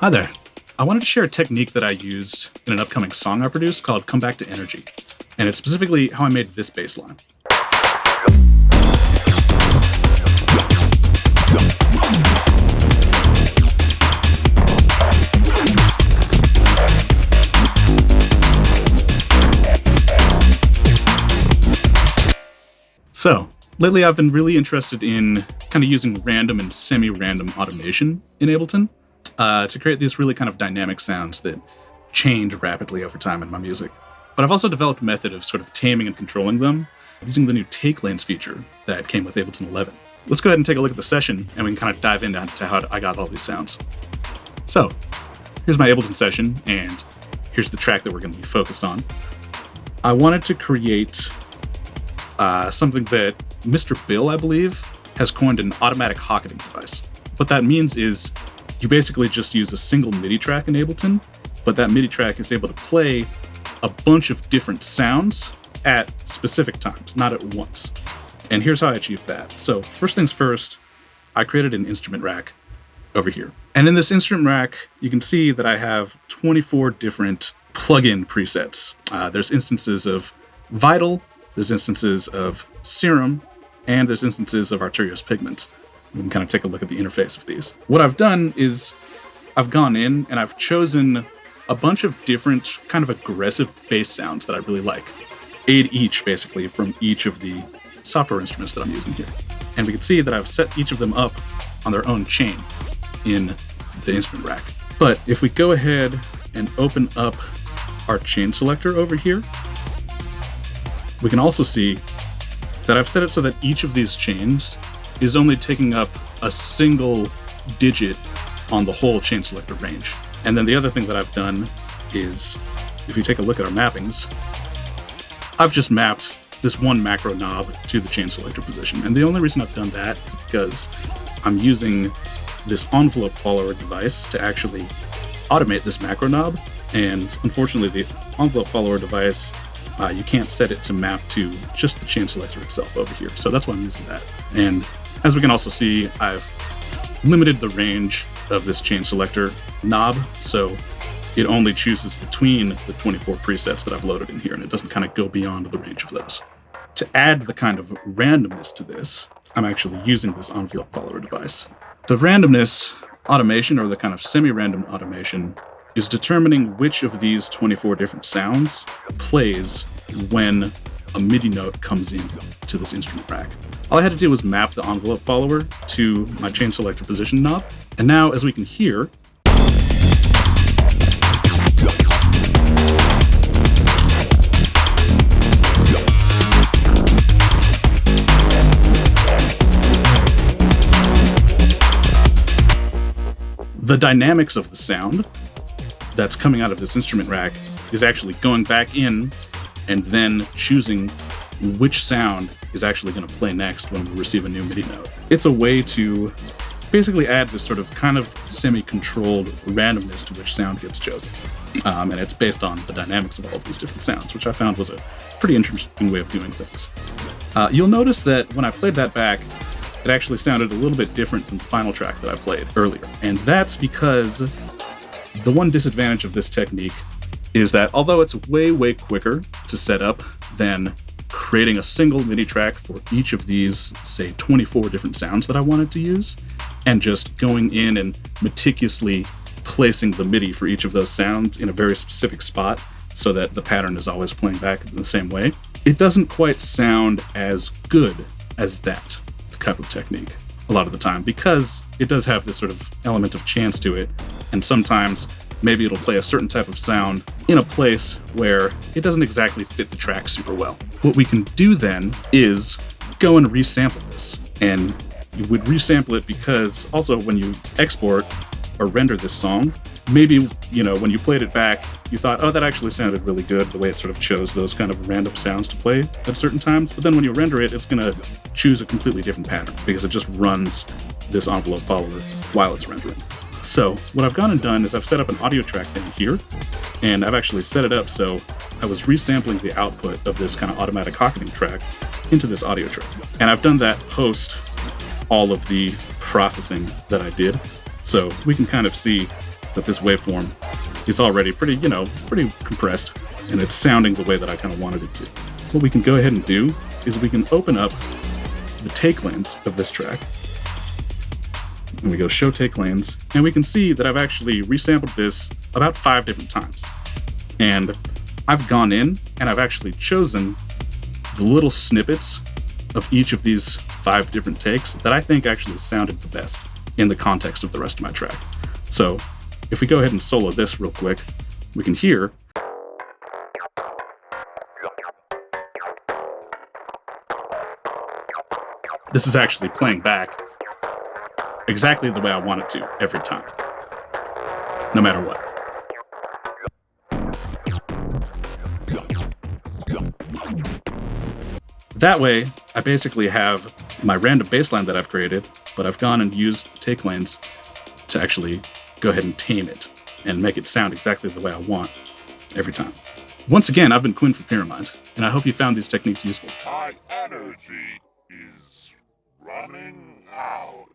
Hi there. I wanted to share a technique that I use in an upcoming song I produced called Come Back to Energy. And it's specifically how I made this bass line. So, lately I've been really interested in kind of using random and semi-random automation in Ableton to create these really kind of dynamic sounds that change rapidly over time in my music. But I've also developed a method of sort of taming and controlling them using the new take lanes feature that came with Ableton 11. Let's go ahead and take a look at the session and we can kind of dive into how I got all these sounds. So, here's my Ableton session and here's the track that we're going to be focused on. I wanted to create something that Mr. Bill, I believe, has coined an automatic hocketing device. What that means is you basically just use a single MIDI track in Ableton, but that MIDI track is able to play a bunch of different sounds at specific times, not at once. And here's how I achieved that. So first things first, I created an instrument rack over here. And in this instrument rack, you can see that I have 24 different plugin presets. There's instances of Vital, there's instances of Serum, and there's instances of Arterios Pigment. We can kind of take a look at the interface of these. What I've done is I've gone in and I've chosen a bunch of different kind of aggressive bass sounds that I really like. 8 each, basically, from each of the software instruments that I'm using here. And we can see that I've set each of them up on their own chain in the instrument rack. But if we go ahead and open up our chain selector over here, we can also see that I've set it so that each of these chains is only taking up a single digit on the whole chain selector range. And then the other thing that I've done is, if you take a look at our mappings, I've just mapped this one macro knob to the chain selector position. And the only reason I've done that is because I'm using this envelope follower device to actually automate this macro knob. And unfortunately, the envelope follower device, you can't set it to map to just the chain selector itself over here. So that's why I'm using that. And as we can also see, I've limited the range of this chain selector knob, so it only chooses between the 24 presets that I've loaded in here, and it doesn't kind of go beyond the range of those. To add the kind of randomness to this, I'm actually using this envelope follower device. The randomness automation, or the kind of semi-random automation, is determining which of these 24 different sounds plays when a MIDI note comes in to this instrument rack. All I had to do was map the envelope follower to my chain selector position knob. And now, as we can hear, the dynamics of the sound that's coming out of this instrument rack is actually going back in and then choosing which sound is actually going to play next when we receive a new MIDI note. It's a way to basically add this sort of kind of semi-controlled randomness to which sound gets chosen. And it's based on the dynamics of all of these different sounds, which I found was a pretty interesting way of doing things. You'll notice that when I played that back, it actually sounded a little bit different from the final track that I played earlier. And that's because the one disadvantage of this technique is that although it's way, way quicker to set up than creating a single MIDI track for each of these, say, 24 different sounds that I wanted to use, and just going in and meticulously placing the MIDI for each of those sounds in a very specific spot so that the pattern is always playing back in the same way, it doesn't quite sound as good as that type of technique a lot of the time, because it does have this sort of element of chance to it, and sometimes maybe it'll play a certain type of sound in a place where it doesn't exactly fit the track super well. What we can do then is go and resample this. And you would resample it because also when you export or render this song, maybe, when you played it back, you thought, oh, that actually sounded really good, the way it sort of chose those kind of random sounds to play at certain times. But then when you render it, it's going to choose a completely different pattern because it just runs this envelope follower while it's rendering. So what I've gone and done is I've set up an audio track down here, and I've actually set it up so I was resampling the output of this kind of automatic hocketing track into this audio track. And I've done that post all of the processing that I did. So we can kind of see that this waveform is already pretty compressed, and it's sounding the way that I kind of wanted it to. What we can go ahead and do is we can open up the take lanes of this track, and we go show take lanes, and we can see that I've actually resampled this about 5 different times. And I've gone in and I've actually chosen the little snippets of each of these 5 different takes that I think actually sounded the best in the context of the rest of my track. So if we go ahead and solo this real quick, we can hear this is actually playing back exactly the way I want it to every time, no matter what. That way, I basically have my random bass line that I've created, but I've gone and used the take lanes to actually go ahead and tame it and make it sound exactly the way I want every time. Once again, I've been Quinn for Pyramind, and I hope you found these techniques useful. My energy is running out.